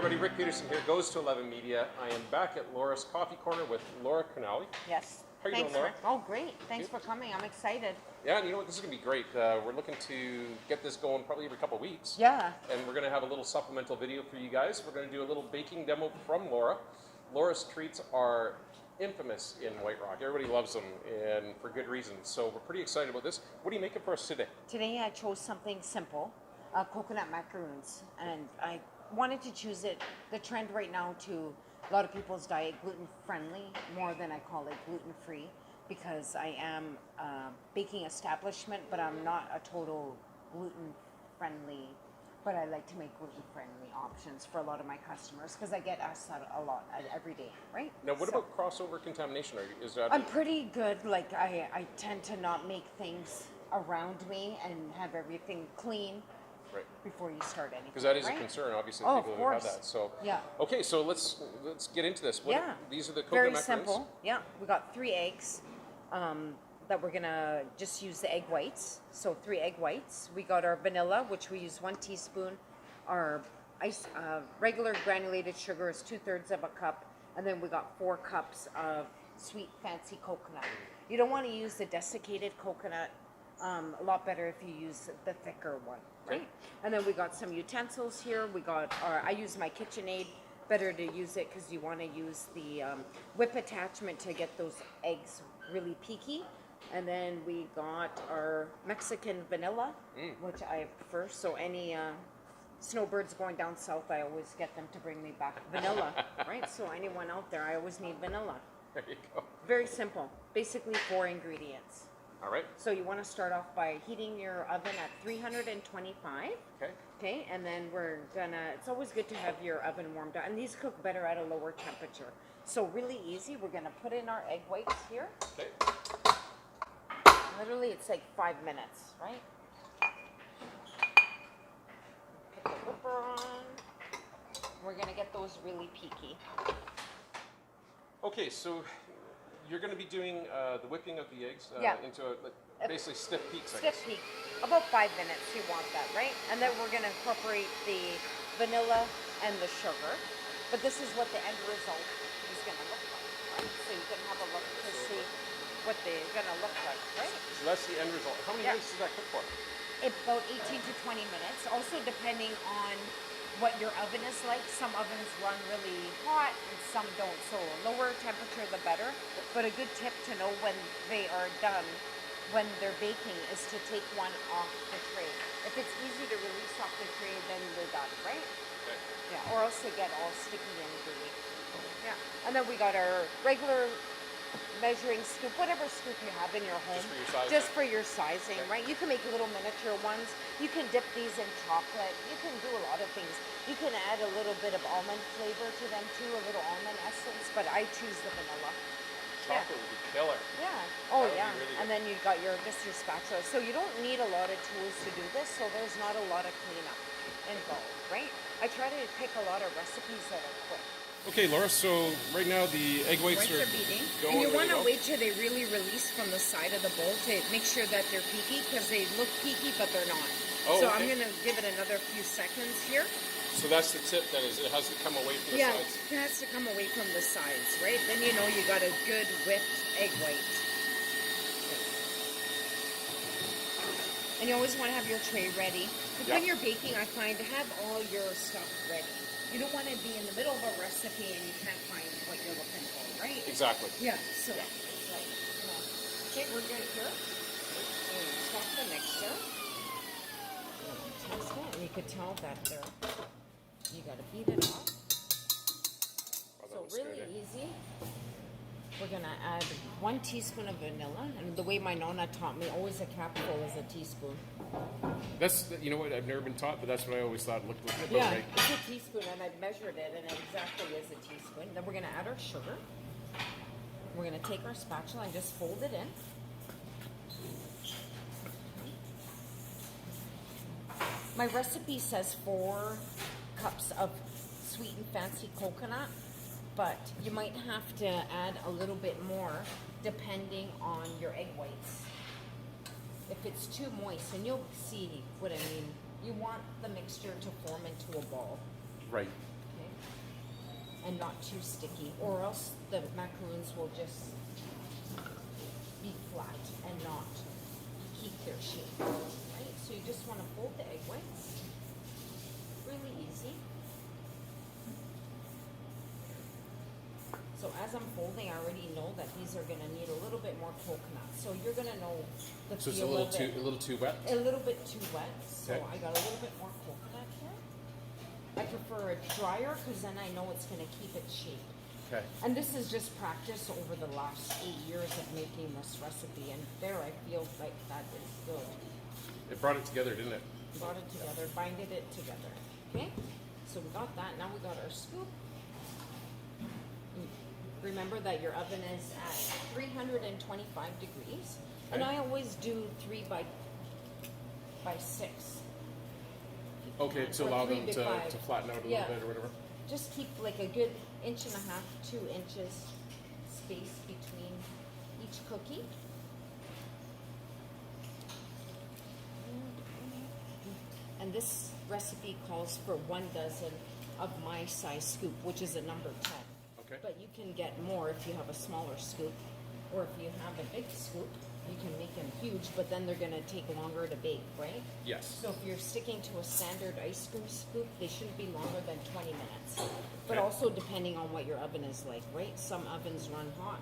everybody, Rick Peterson here, Goes to 11 Media. I am back at Laura's Coffee Corner with Laura Cornale. Yes. How are you Thanks, doing, Laura? Rick. Oh, great. Thanks for coming. I'm excited. Yeah, and you know what, this is going to be great. We're looking to get this going probably every couple of weeks. Yeah. And we're going to have a little supplemental video for you guys. We're going to do a little baking demo from Laura. Laura's treats are infamous in White Rock. Everybody loves them, and for good reason. So we're pretty excited about this. What are you making for us today? Today I chose something simple, coconut macaroons, and I wanted to choose it. The trend right now to a lot of people's diet, gluten-friendly, more than I call it gluten-free, because I am a baking establishment, but I'm not a total gluten-friendly, but I like to make gluten-friendly options for a lot of my customers, because I get asked that a lot every day, right? Now, what about crossover contamination? Is that? I'm pretty good. Like I tend to not make things around me and have everything clean. Right. Before you start anything. Because that is right? a concern, obviously, Oh, people of who have course. that. So yeah. Okay, so let's get into this. These are the coconut Very macaroons. simple. Yeah, we got 3 eggs that we're gonna just use the egg whites. So 3 egg whites. We got our vanilla, which we use 1 teaspoon. Our regular granulated sugar is 2/3 of a cup, and then we got 4 cups of sweet fancy coconut. You don't want to use the desiccated coconut. A lot better if you use the thicker one, right? Okay. And then we got some utensils here. We got I use my KitchenAid. Better to use it because you want to use the whip attachment to get those eggs really peaky. And then we got our Mexican vanilla, which I prefer. So any snowbirds going down south, I always get them to bring me back vanilla, right? So anyone out there, I always need vanilla. There you go. Very simple. Basically 4 ingredients. All right. So you want to start off by heating your oven at 325. Okay. Okay, and then it's always good to have your oven warmed up. And these cook better at a lower temperature. So really easy. We're going to put in our egg whites here. Okay. Literally, it's like 5 minutes, right? Put the whipper on. We're going to get those really peaky. Okay, so you're going to be doing the whipping of the eggs into basically stiff peaks, I guess. Stiff peak. About 5 minutes, you want that, right? And then we're going to incorporate the vanilla and the sugar. But this is what the end result is going to look like, right? So you can have a look to see what they're going to look like, right? So that's the end result. How many minutes does that cook for? About 18 to 20 minutes. Also depending on what your oven is like. Some ovens run really hot and some don't. So lower temperature the better. But a good tip to know when they are done, when they're baking, is to take one off the tray. If it's easy to release off the tray, then they're done, right? Okay. Yeah, or else they get all sticky and gooey. Yeah. And then we got our regular measuring scoop, whatever scoop you have in your home. Just for your sizing. Just for your sizing, right? You can make little miniature ones. You can dip these in chocolate. You can do a lot of things. You can add a little bit of almond flavor to them too, a little almond essence, but I choose the vanilla. Chocolate would be killer. Yeah. Oh, That would yeah. be really And then you've got your spatula. So you don't need a lot of tools to do this, so there's not a lot of cleanup involved, right? I try to pick a lot of recipes that are quick. Okay, Laura, so right now the egg whites are beating. going. And you want to wait till they really release from the side of the bowl to make sure that they're peaky, because they look peaky, but they're not. Oh, so okay. I'm going to give it another few seconds here. So that's the tip then, is it has to come away from the sides? Yeah, it has to come away from the sides, right? Then you know you got a good whipped egg white. And you always want to have your tray ready. When you're baking, I find to have all your stuff ready. You don't want to be in the middle of a recipe and you can't find what you're looking for, right? Exactly. Yeah, so it's like, you know. Okay, we're good here. And stop the mixer. Taste it, and you could tell that you got to beat it up. So really easy. We're going to add 1 teaspoon of vanilla. And the way my nonna taught me, always a capful is a teaspoon. That's, you know what, I've never been taught, but that's what I always thought looked about Yeah, right. it's a teaspoon, and I measured it, and it exactly is a teaspoon. Then we're going to add our sugar. We're going to take our spatula and just fold it in. My recipe says 4 cups of sweet and fancy coconut, but you might have to add a little bit more depending on your egg whites. If it's too moist, and you'll see what I mean, you want the mixture to form into a ball. Right. Okay. and not too sticky, or else the macaroons will just be flat and not keep their shape, right? So you just want to fold the egg whites. Really easy. So as I'm folding, I already know that these are going to need a little bit more coconut. So you're going to know the So it's feel of it. a little too wet? A little bit too wet. So Okay. I got a little bit more coconut here. I prefer it drier because then I know it's going to keep its shape. Okay. And this is just practice over the last 8 years of making this recipe, and there I feel like that is good. It brought it together, didn't it? Brought it together, binded it together. Okay? So we got that. Now we got our scoop. Remember that your oven is at 325 degrees. And Okay. I always do 3 by 6. Okay, to Or allow 3 them by to 5. flatten out a Yeah. little bit or whatever. Just keep like a good 1.5 to 2 inches space between each cookie. And this recipe calls for 1 dozen of my size scoop, which is a number 10. Okay. But you can get more if you have a smaller scoop, or if you have a big scoop, you can make them huge, but then they're gonna take longer to bake, right? Yes. So if you're sticking to a standard ice cream scoop, they shouldn't be longer than 20 minutes. But Okay. also depending on what your oven is like, right? Some ovens run hot.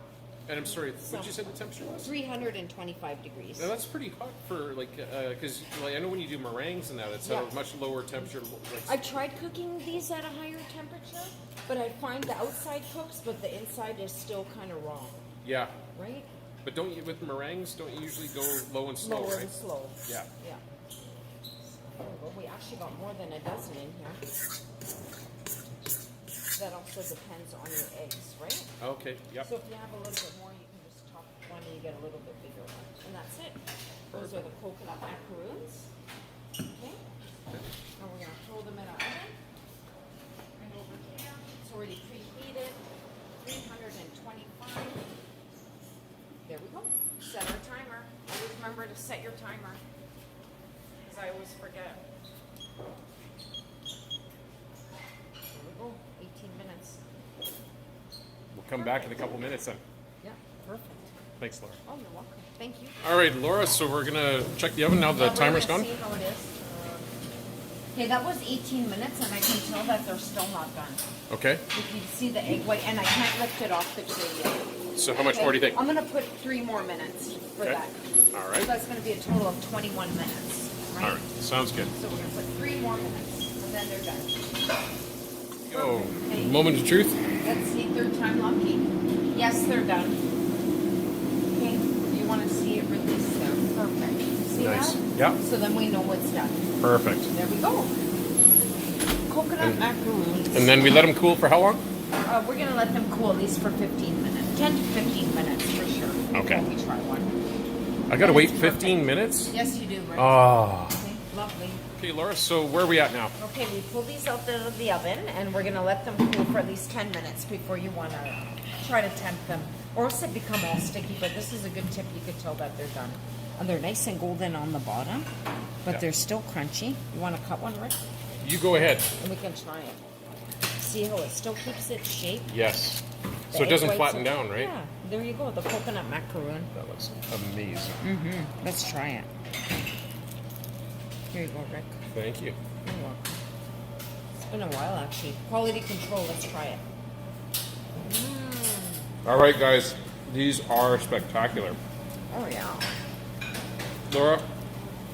And I'm sorry, what did you say the temperature was? 325 degrees. Now that's pretty hot for like, because like, I know when you do meringues and that, it's Yeah. at a much lower temperature. Like, I tried cooking these at a higher temperature, but I find the outside cooks, but the inside is still kind of raw, yeah, right? but don't you with meringues? Don't you usually go low and slow, Lower right? and slow. Yeah. Yeah. There we go. We actually got more than a dozen in here. That also depends on your eggs, right? Okay. Yep. So if you have a little bit more, you can just chop one and you get a little bit bigger one. And that's it. Those are the coconut macaroons. Okay. Now we're going to throw them in our oven. Bring it over here. It's already preheated. 325. There we go. Set our timer. Always remember to set your timer, because I always forget. There we go. 18 minutes. We'll come back in a couple minutes then. Yeah, perfect. Thanks, Laura. Oh, you're welcome. Thank you. All right, Laura. So we're gonna check the oven now. The Yeah, we're timer's gonna gone. See how it is. Okay, that was 18 minutes, and I can tell that they're still not done. Okay. If you see the egg white, and I can't lift it off the tray yet. So how much Okay? more do you think? I'm gonna put 3 more minutes for Okay. that. All So right. that's gonna be a total of 21 minutes, right? All right. Sounds good. So we're gonna put 3 more minutes, and then they're done. Go. Okay. Moment of truth. Let's see, 3rd time lucky. Yes, they're done. Okay, you want to see it release there. Perfect. See Nice. that? Yeah. So then we know it's done. Perfect. There we go. Coconut And- macaroons. And then we let them cool for how long? We're going to let them cool at least for 15 minutes. 10 to 15 minutes for sure. Okay. Before we try one. I gotta And wait it's 15 perfect. minutes. Yes, you do, Rick. Ah. Okay, lovely. Okay, Laura. So where are we at now? Okay, we pull these out of the oven, and we're going to let them cool for at least 10 minutes before you want to try to tempt them. Or else they become all sticky, but this is a good tip. You could tell that they're done. And they're nice and golden on the bottom, but Yeah. they're still crunchy. You want to cut one, Rick? You go ahead. And we can try it. See how it still keeps its shape? Yes. The So it egg doesn't whites flatten are- down, right? Yeah, there you go, the coconut macaroon. That looks amazing. Let's try it. Here you go, Rick. Thank you. You're welcome. It's been a while, actually. Quality control, let's try it. All right, guys. These are spectacular. Oh, yeah. Laura,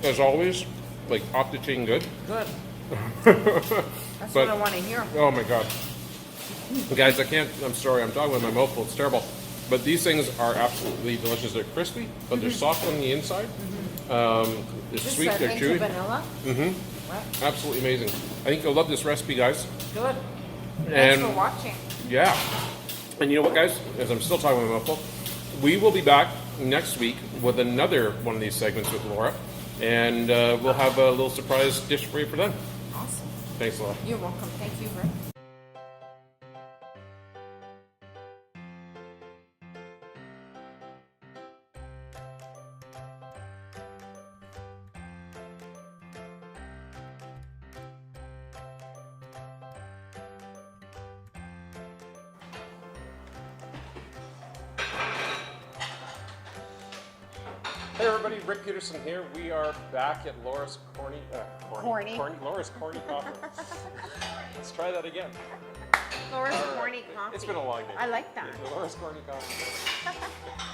as always, like off the chain good. Good. That's But- what I want to hear. Oh my god. Guys, I'm sorry, I'm talking with my mouth full. It's terrible. But these things are absolutely delicious. They're crispy, but they're soft on the inside. They're Just sweet, they're into chewy. vanilla. What? Absolutely amazing. I think you'll love this recipe, guys. Good. Thanks And for watching. yeah. And you know what, guys? As I'm still talking with my mouth full, we will be back next week with another one of these segments with Laura. And we'll have a little surprise dish for you for then. Awesome. Thanks, Laura. You're welcome. Thank you, Rick. Hey everybody, Rick Peterson here. We are back at Laura's Laura's Corny Coffee. Let's try that again. Laura's All right. Corny Coffee. It's been a long day. I like that. Laura's Corny Coffee.